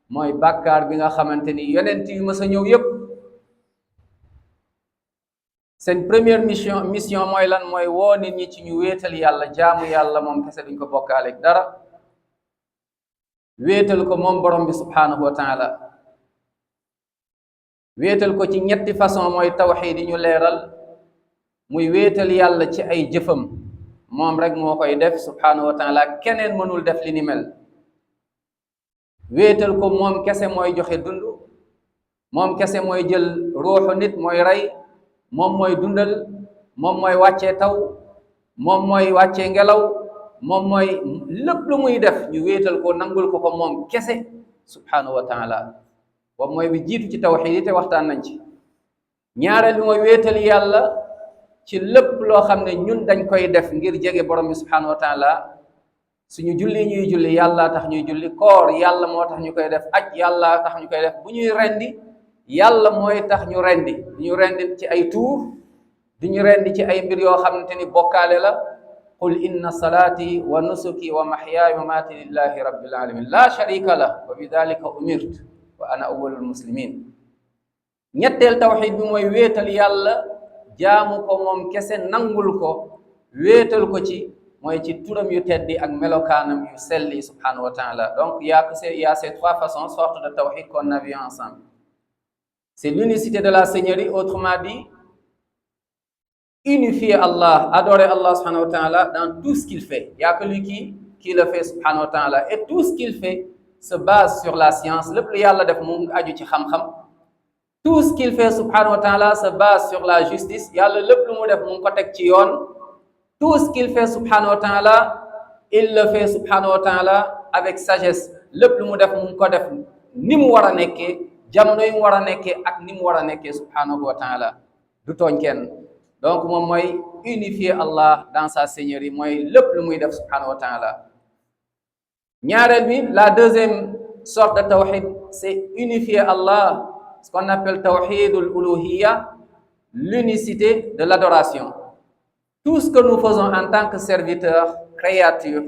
mooy bàkkaar bi nga xamante ni yonent yu mës a ñëw yépp seen première mission mooy lan mooy woo nit ñi ci ñu wéetal yàlla jaamu yàlla moom kese duñ ko bokkaaleeg dara wéetal ko moom borom bi subhanahu wa taala wéetal ko ci ñetti façon mooy tawxiid yi ñu leeral muy wéetal yàlla ci ay jëfam moom rek moo koy def subhanahu wa taala keneen mënul def li ni mel wéetal ko moom kese mooy joxe dund moom kese mooy jël ruuxu nit mooy rey moom mooy dundal moom mooy wàccee taw moom mooy wàccee ngelaw moom mooy lépp lu muy def ñu wéetal ko nangul ko ko moom kese subhanahu wa taala boobu mooy bi jiitu ci tawxiid yi te waxtaan nañ ci ñaareel bi mooy wéetal yàlla ci lépp loo xam ne ñun dañ koy def ngir jege borom bi subhanahu wa taala suñu julli ñuy julli yàlla tax ñuy julli koor yàlla moo tax ñu koy def aj yàlla tax ñu koy def bu ñuy rendi yàlla mooy tax ñu rendi du ñu rendi ci ay tuur du ñu rendi ci ay mbir yoo xamante ni bokkaale la qul inna salaati wa nusuki wa mahyaaya wa mamaati lillahi rabbil alamin la sharika lah wa bi dalika umirtu wa ana awwalul muslimin ñetteel tawxiid bi mooy wéetal yàlla jaamu ko moom kese nangul ko wéetal ko ci mooy ci turam yu teddi ak melokaanam yu selli subhanahu wa taala. Donc il y a ces trois façons sortes de tawhid qu'on a vu ensemble. C'est l'unicité de la Seigneurie, autrement dit unifier Allah, adorer Allah subhanahu wa ta'ala dans tout ce qu'il fait. Il n'y a que lui qui le fait subhanahu wa ta'ala. Et tout ce qu'il fait se base sur la science. Le plus yalla def mu aju ci xam-xam. Tout ce qu'il fait subhanahu wa ta'ala se base sur la justice. Yalla lepp lu mu def mu ko tek ci yoon. Tout ce qu'il fait subhanahu wa ta'ala, il le fait subhanahu wa ta'ala avec sagesse. Lepp lu mu def mu ko def ni mu wara nekké, jamono yi mu wara nekké ak ni mu wara nekké subhanahu wa ta'ala. Du togn kenn. Donc moom mooy unifier Allah dans sa seigneurie mooy lépp lu muy def subhanahu wa ta'ala. ñaareel bi la deuxième sorte de tawhid c'est unifier Allah, ce qu'on appelle tawhidul uluhiyya, l'unicité de l'adoration. Tout ce que nous faisons en tant que serviteurs, créatures,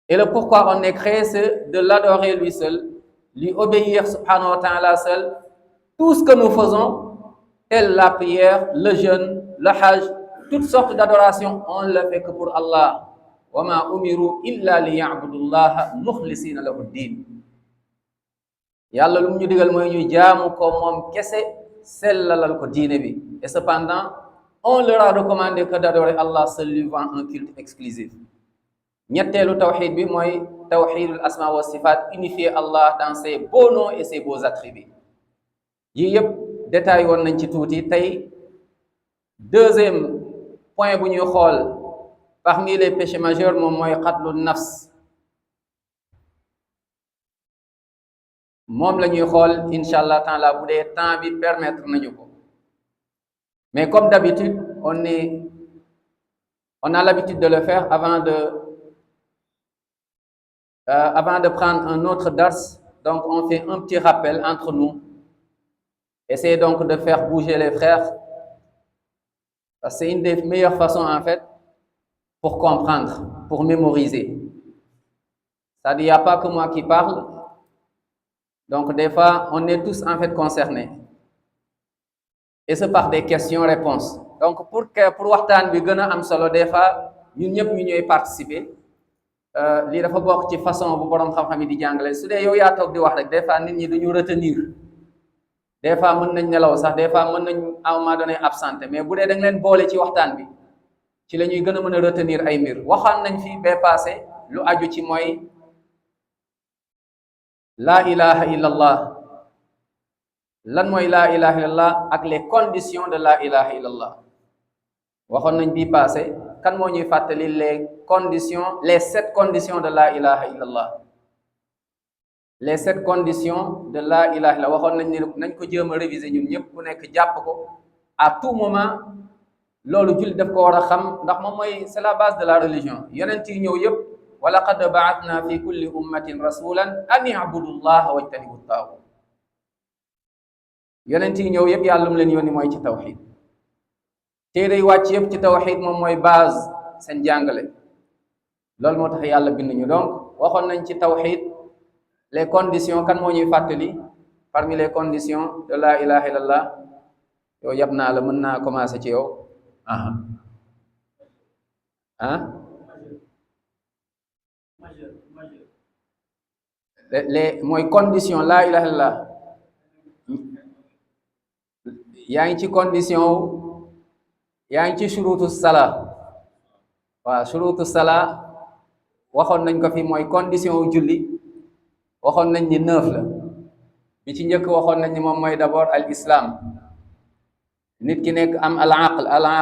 et le pourquoi on est créé, c'est de l'adorer lui seul, lui obéir subhanahu wa ta'ala seul. Tout ce que nous faisons, telle la prière, le jeûne, le hajj, toutes sortes d'adorations, on ne le fait que pour Allah. وَمَا أُمِرُوا إِلَّا لِيَعْبُدُوا اللَّهَ مُخْلِصِينَ لَهُ الدِّينَ. Yàlla lu mu ñu digal mooy ñu jaamu ko moom kese sellalal ko diine bi. Et cependant, on leur a recommandé que d'adorer Allah seul lui vouant un culte exclusif. ñetteelu tawhid bi mooy tawhidul asma wa sifat, unifier Allah dans ses beaux noms et ses beaux attributs. Yii yëpp détail woon nañ ci tuuti. Tey deuxième point bu ñuy xool parmi les péchés majeurs moom mooy qatlun nafs. moom la ñuy xool inshallah taala bu dee temps bi permettre nañu ko. Mais comme d'habitude on a l'habitude de le faire avant de prendre un autre dars. Donc on fait un petit rappel entre nous. Essayez donc de faire bouger les frères, parce que c'est une des meilleures façons en fait pour comprendre, pour mémoriser. C'est-à-dire, il n'y a pas que moi qui parle. Donc des fois, on est tous en fait concernés. Et c'est par des questions-réponses. Donc pour waxtaan bi gën a am solo, des fois ñun ñëpp ñu ñooy participer. Lii dafa bokk ci façon bu borom xam-xam yi di jàngale. Su dee yow yaa toog di wax rek, des fois nit ñi duñu retenir. Des fois mën nañ nelaw sax, des fois mën nañ à un moment donné absenté. Mais bu dee da nga leen boole ci waxtaan bi, ci la ñuy gën a mën a retenir ay mbir. Waxaan nañ fi bee passé lu aju ci mooy la ilaha illallah. Lan mooy la ilaha illallah ak les conditions de la ilaha illallah. Waxoon nañ bii passé kan moo ñuy fàttali les 7 conditions de la ilaha illallah. Les 7 conditions de la ilaha illallah waxoon nañ ni nañ ko jéem a réviser ñun ñëpp ku nekk jàpp ko à tout moment. Loolu jullit daf ko war a xam ndax moom mooy c'est la base de la religion. Yonent yi ñëw yëpp wa laqad ba'athna fi kulli ummatin rasulan an i'budu llaha wajtanibu ttaaghut. Yonent yi ñëw yëpp yàlla mu leen yónni mooy ci tawxid. Téere yi wàcc yëpp ci tawxid moom mooy base seen jàngale. Loolu moo tax yàlla bind ñu. Donc waxoon nañ ci tawxid les conditions kan moo ñuy fàttali parmi les conditions de la ilaha illallah yow yab naa la mën naa commencer ci yow ah ah les mooy condition la ilaha illallah yaa ngi ci condition yaa ngi ci shurutu sala waaw shurutu sala waxoon nañ ko fi mooy condition wu julli waxoon nañ ni 9 la bi ci njëkk waxoon nañ ni moom mooy d'abord al islam nit ki nekk am al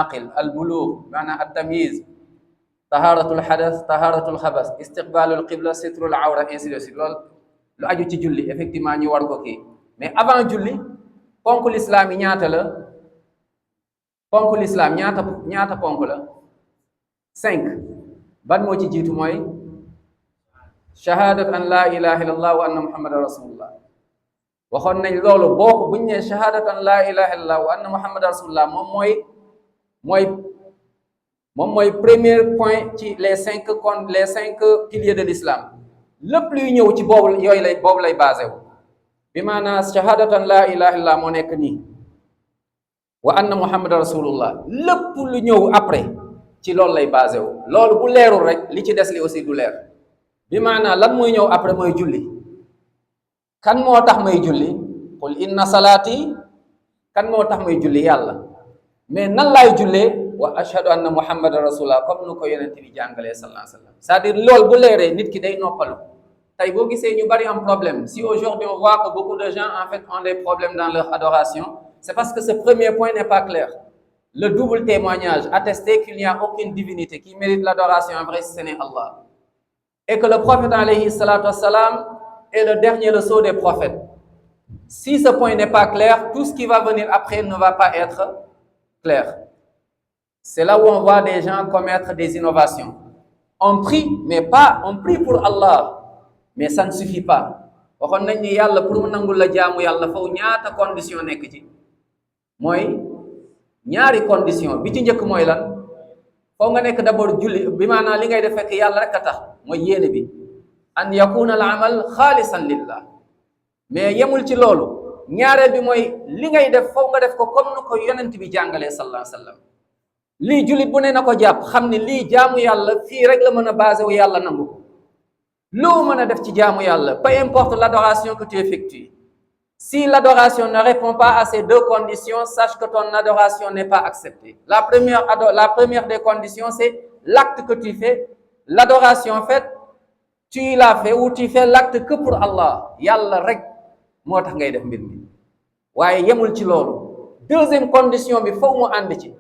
aqil al bulugh maanaam at tamyiz taharatul hadath taharatul xabas istiqbalul qibla sitrul awra ainsi de suite loolu lu aju ci julli effectivement ñu war ko kii mais avant julli ponk l'islam yi ñaata la ponk l'islam ñaata ponk la 5 ban moo ci jiitu mooy shahadat an la ilaha illallah wa anna muhammadan rasulullah waxoon nañ loolu boo ko buñ ne shahadat an la ilaha illallah wa anna muhammadan rasulullah moom mooy premier point ci les 5 piliers de l'islam lépp luy ñëw ci boobu lay basé wu bi maanaam shahadat an la ilaha illallah moo nekk nii wa anna muhammadan rasulullah lépp lu ñëw après ci loolu lay basé wu loolu bu leerul rek li ci des li aussi du leer bi maanaam lan mooy ñëw après mooy julli kan moo tax may julli qul inna salaati kan moo tax may julli yàlla mais nan laay jullee wa ashhadu anna muhammadan rasulullah comme nu ko yonent bi jàngalee sallallahu alayhi wa sallam c'est-à-dire loolu bu leeree nit ki day noppalu tey boo gisee ñu bari am problème si aujourd'hui on voit que beaucoup de gens en fait ont des problèmes dans leur adoration c'est parce que ce premier point n'est pas clair. Le double témoignage attesté qu'il n'y a aucune divinité qui mérite l'adoration en vrai si ce n'est Allah. Et que le prophète alayhi salatu wassalam est le dernier le sceau des prophètes. Si ce point n'est pas clair, tout ce qui va venir après ne va pas être clair. C'est là où on voit des gens commettre des innovations. On prie, mais pas, on prie pour Allah, mais ça ne suffit pas. Waxoon nañ ni yàlla pour mu nangul la jaamu yàlla faw ñaata condition nekk ci mooy ñaari condition bi ci njëkk mooy lan foo nga nekk d'abord julli bi maanaam li ngay def fekk yàlla rek a tax mooy yéene bi an yakuna al amal xaalisan lillah mais yemul ci loolu ñaareel bi mooy li ngay def foo nga def ko comme nu ko yonent bi jàngalee sallallahu alayhi wa sallam lii jullit bu ne na ko jàpp xam ne lii jaamu yàlla fii rek la mën a basé wu yàlla nangu ko loo mën a def ci jaamu yàlla peu importe l'adoration que tu effectues. Si l'adoration ne répond pas à ces 2 conditions, sache que ton adoration n'est pas acceptée. La première des conditions, c'est l'acte que tu fais. L'adoration faite, tu l'as fait ou tu fais l'acte que pour Allah. Yalla rek moo tax ngay def mbir mi waaye yemul ci loolu. Deuxième condition bi foog mu ànd ci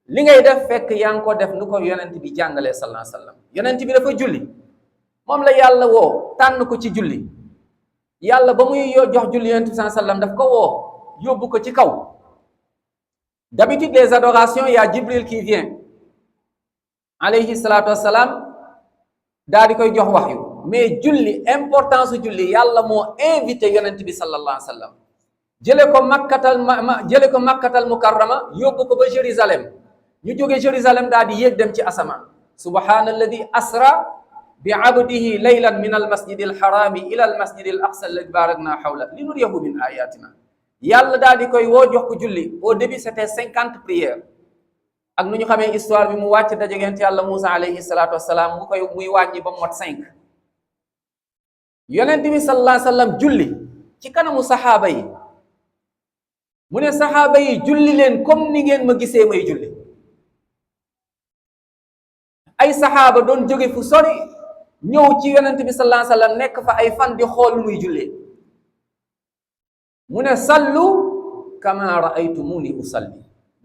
li ngay def fekk yaa ngi ko def nu ko yonent bi jàngalee sallallahu alayhi wa sallam. Yonent bi dafa julli moom la yàlla woo tànn ko ci julli. yàlla ba muy jox julli yonent bi sallallahu alayhi wa sallam daf ko woo yóbbu ko ci kaw d'habitude les adorations il y a Jibril qui vient alayhi salatu wassalam daal di koy jox wahyu mais julli importance julli yàlla moo invité yonent bi sallallahu alayhi wa sallam jële ko makkatal mukarrama yóbbu ko ba Jérusalem ñu jóge Jérusalem daal di yéeg dem ci asamaan subhanalladi asra bi abdihi laylan min al masjidil harami ila al masjidil aqsa alladi barakna hawla li nuriyahu min ayatina yàlla daal di koy woo jox ko julli au début c'était 50 prières ak nu ñu xamee histoire bi mu wàcc daje yonent yàlla Moussa alayhi salatu wassalam muy wàññi ba mot 5 yonent bi sallallahu alayhi wa sallam julli ci kanamu saxaaba yi mu ne saxaaba yi julli leen comme ni ngeen ma gisee may julli ay saxaaba doon jóge fu sori ñëw ci yonent bi sallallahu alayhi wa sallam nekk fa ay fan di xool muy jullee mu ne sallu kama raaytumuni usalli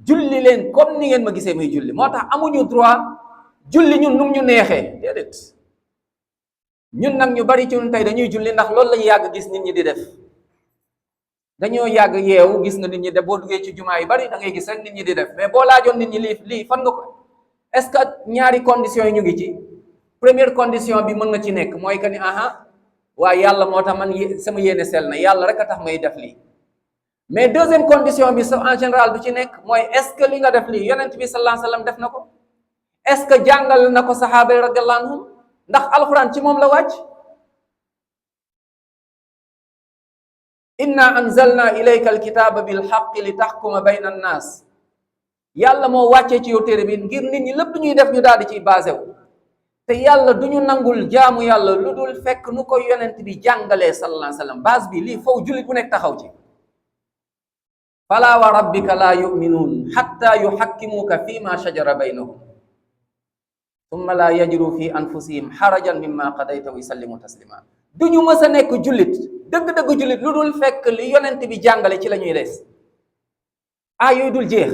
julli leen comme ni ngeen ma gisee may julli moo tax amuñu droit julli ñun num ñu neexee déedéet ñun nag ñu bari ci ñun tey dañuy julli ndax loolu lañu yàgg gis nit ñi di def dañoo yàgg yeewu gis nga nit ñi def boo duggee ci jumaa yu bari da ngay gis rek nit ñi di def mais boo laajoon nit ñi lii fan nga ko est-ce que ñaari conditions yi ñu ngi ci première condition bi mën na ci nekk mooy que ni waaye yàlla moo tax man sama yéene sell na yàlla rek a tax may def lii mais deuxième condition bi en général du ci nekk mooy est-ce que li nga def lii yonent bi sallallahu alayhi wa sallam def na ko est-ce que jàngal na ko saxaaba yi radiyallahu anhum ndax alxuraan ci moom la wàcc inna anzalna ilayka alkitaba bilhaqqi li taxkuma bayna annas yàlla moo wàccee ci yow téere bi ngir nit ñi lépp ñuy def ñu daal di ciy basé wu te yàlla du ñu nangul jaamu yàlla lu dul fekk nu ko yonent bi jàngalee sallallahu alayhi wa sallam base bi lii faw jullit bu nekk taxaw ci fala wa rabbika la yuminuun xatta yuxakkimuuka fi ma shajara baynahum summa la yajidu fi anfusihim xarajan mimma qadayta wa yusallimu taslima du ñu mës a nekk jullit dëgg-dëgg jullit lu dul fekk li yonent bi jàngale ci la ñuy des yooyu dul jeex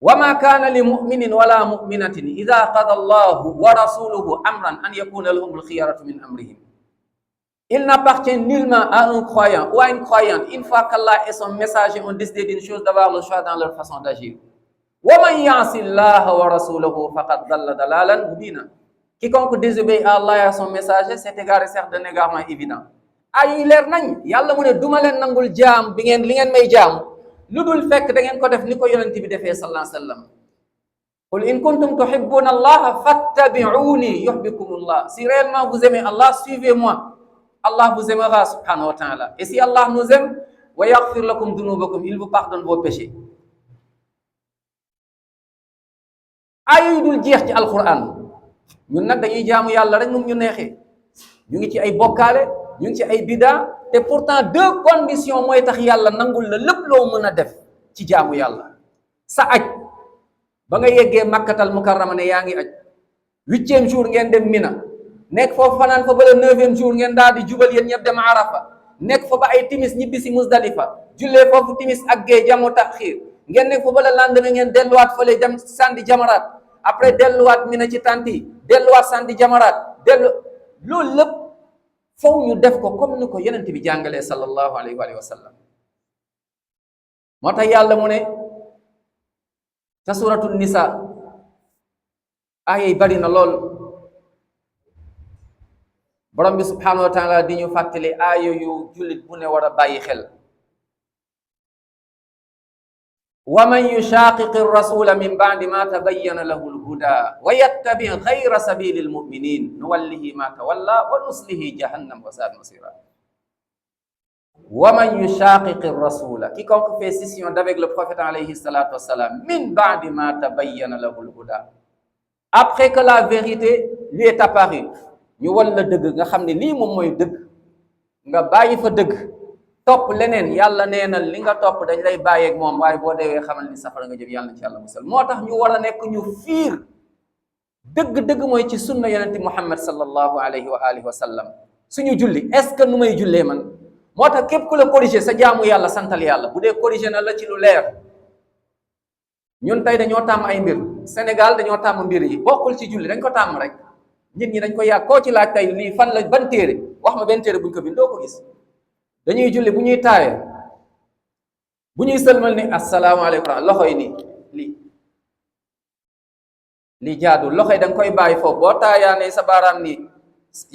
wa ma kaana li muminin wala muminatin ida qada allahu wa rasuluhu amran an yakuna lahum alxiyaratu min amrihim. Il n'appartient nullement à un croyant ou à une croyante, une fois qu'Allah et son messager ont décidé d'une chose, d'avoir le choix dans leur façon d'agir. wa man ya'si llaha wa rasulahu faqad dalla dalalan mubina. Quiconque désobéit à Allah et à son messager s'est égaré certes d'un égarement évident. Ay leer nañ yàlla mu ne duma leen nangul jaam bi ngeen li ngeen may jaam lu dul fekk da ngeen ko def ni ko yonent bi defee sallallahu alayhi wa sallam. Qul in kuntum tuhibbuna allaha fattabi'uni yuhibbukumullah. Si réellement vous aimez Allah, suivez-moi. Allah vous aimera subhanahu wa ta'ala. Et si Allah nous aime, wa yaghfir lakum dhunubakum, il vous pardonne vos péchés. Ay yu dul jeex ci alquran ñun nag dañuy jaamu yàlla rek num ñu neexee ñu ngi ci ay bokkaale ñu ngi ci ay bida te pourtant deux conditions mooy tax yàlla nangul la lépp loo mën a def ci jaamu yàlla. Sa aj ba nga yeggee makkatal mukarrama ne yaa ngi aj 8e jour ngeen dem Mina nekk foofu fanaan fa ba le 9e jour ngeen daal di jubal yéen ñëpp dem Arafa nekk fa ba ay timis ñibbi si Musdalifa jullee foofu timis ak gee jamu taxir ngeen nekk fa ba le lendemain ngeen delluwaat fële dem sandi jamaraat après delluwaat Mina ci tanti delluwaat sandi jamaraat loolu lépp faw ñu def ko comme ni ko yonent bi jàngalee sallallahu alayhi wa sallam. moo tax yàlla mu ne ca suratul nisa ay bari na lool borom bi subhanahu wa taala di ñu fàttali aayo yu jullit bu ne war a bàyyi xel. wa man yushaqiqi rasula min ba'di ma tabayyana lahu alhuda wa yattabi ghayra sabili almuminin nuwallihi ma tawalla wa nuslihi jahannam wa sa'at masira. wa man yushaqiqi rasula, quiconque fait scission d'avec le prophète alayhi salatu wassalam, min ba'di ma tabayyana lahu alhuda, après que la vérité lui est apparue, ñu wal la dëgg nga xam ne lii moom mooy dëgg nga bàyyi fa dëgg topp leneen yàlla nee na li nga topp dañ lay bàyyeeg moom waaye boo deewee xamal ni safara nga jëm yàlla na ci yàlla musal. moo tax ñu war a nekk ñu fiir dëgg-dëgg mooy ci sunna yonente Muhammad sallallahu alayhi wa alihi wa sallam. suñu julli est-ce que nu may jullee man moo tax képp ku la corriger sa jaamu yàlla santal yàlla bu dee corriger na la ci lu leer. ñun tey dañoo tàmm ay mbir Sénégal dañoo tàmm mbir yi bokkul ci julli dañ ko tàmm rek nit ñi dañ ko yàgg koo ci laaj tey lii fan la ban téere wax ma benn téere buñ ko bind doo ko gis. dañuy julli bu ñuy taaye bu ñuy sëlmal ni asalaamaaleykum loxo yi nii lii jaadu loxo yi da nga koy bàyyi foofu boo taayaane sa baaraam nii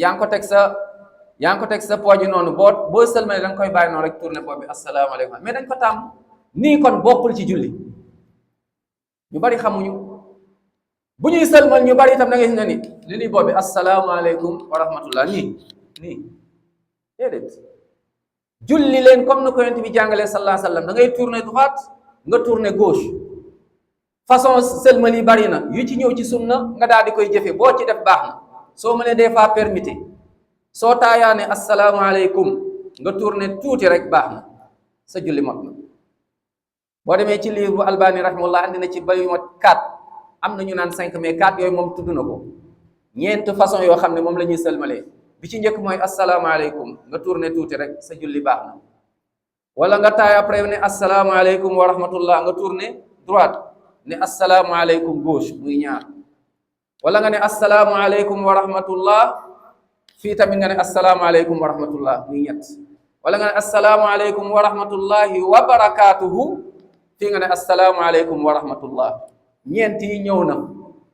yaa ngi ko teg sa pooj noonu boo sëlmale da nga koy bàyyi noonu rek tourné foofu bi asalaamaaleykum mais dañ ko tàmm nii kon bokkul ci julli ñu bari xamuñu. bu ñuy sëlmal ñu bari itam da ngay gis ne ni li boobi asalaamaaleykum wa rahmatullah nii déedéet. julli leen comme ni ko yonent bi jàngalee sallallahu alayhi wa sallam da ngay tourner droite nga tourner gauche façon sëlmal yi bari na yu ci ñëw ci sunna nga daal di koy jëfe boo ci def baax na soo mënee des fois permité soo taayaane asalaamaaleykum nga tourner tuuti rek baax na sa julli mot na. boo demee ci livre bu Albani rahimahullah andi na ci bayu mot 4 am na ñu naan 5 mais 4 yooyu moom tudd na ko ñeent façon yoo xam ne moom la ñuy sëlmalee. bi ci njëkk mooy asalaamaaleykum nga tourné tuuti rek sa julli baax na wala nga taay après ne asalaamaaleykum wa rahmatullah nga tourné droite ne asalaamaaleykum gauche muy ñaar wala nga ne asalaamaaleykum wa rahmatullah fii tamit nga ne asalaamaaleykum wa rahmatullah muy ñett wala nga ne asalaamaaleykum wa rahmatullahi wa barakaatuhu fii nga ne asalaamaaleykum wa rahmatullah ñeent yi ñëw na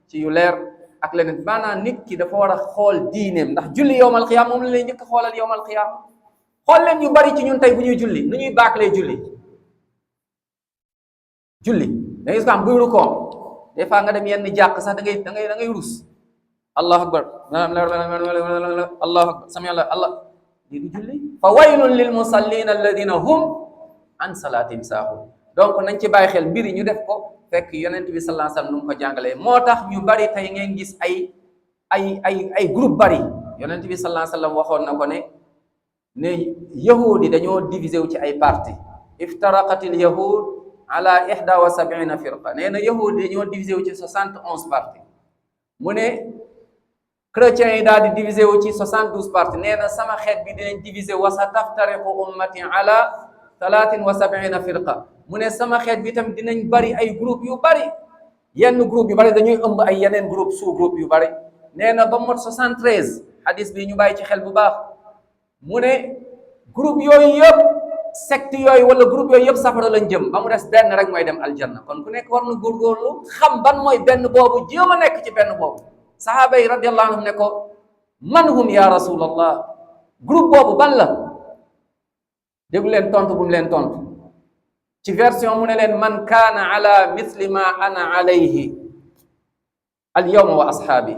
ci yu leer. ak leneen maanaam nit ki dafa war a xool diineem ndax julli yowmal xiyaam moom la lay njëkk xoolal yowmal xiyaam. xool leen ñu bari ci ñun tey bu ñuy julli nu ñuy baaxlee julli da ngay gis ko am buy rukkoo des fois nga dem yenn jàq sax da ngay rus allahu akbar allahu akbar sami allah lii du julli fa waylun lil musallina alladina hum an salaatihim saahun. donc nañ ci bàyyi xel mbir yi ñu def ko fekk yonent bi sallallahu alayhi wasallam nu mu ko jàngalee moo tax ñu bari tey ngeen gis ay groupe bari. yonent bi sallallahu alayhi wasallam waxoon na ko ne yahudi dañoo divisé wu ci ay parti iftaraqatil yahud ala 71 firqa nee na yahudi dañoo divisé wu ci 71 parti mu ne chrétiens yi daal di divisé wu ci 72 parti nee na sama xeet bi dinañ divisé wa sa taftariqu ummati ala 73 firqa mu ne sama xeet bi tam dinañ bari ay groupe yu bari yenn groupe yu bari dañuy ëmb ay yeneen groupe sous groupe yu bari nee na ba mot 73 hadis bi ñu bàyyi ci xel bu baax mu ne groupe yooyu yëpp secte yooyu wala groupe yooyu yëpp safara lañ jëm ba mu des benn rek mooy dem aljanna. kon ku nekk war na góorgóorlu xam ban mooy benn boobu jéem a nekk ci benn boobu. sahaaba yi radiyallahu anhum ne ko man hum ya rasulallah groupe boobu ban la déglu leen tontu bu mu leen tontu ci version mu ne leen man kaana ala mithli ma ana alayhi al yawma wa ashaabi.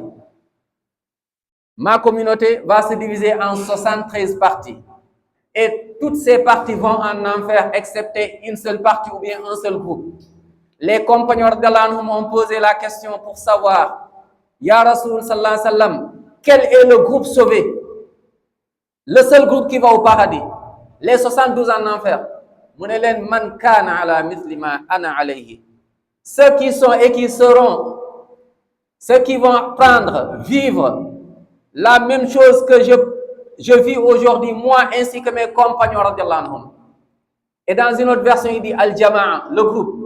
Ma communauté va se diviser en 73 parties et toutes ces parties vont en enfer excepté une seule partie ou bien un seul groupe. Les compagnons radiyallahu anhum ont posé la question pour savoir ya Rasoul sallallahu alayhi wa sallam, quel est le groupe sauvé, le seul groupe qui va au paradis, les 72 en enfer. Mu ne leen man kaana ala mithli ma ana alayhi. Ceux qui sont et qui seront, ceux qui vont vivre la même chose que je vis aujourd'hui, moi ainsi que mes compagnons radiyallahu anhum. Et dans une autre version, il dit al-jama'a, le groupe.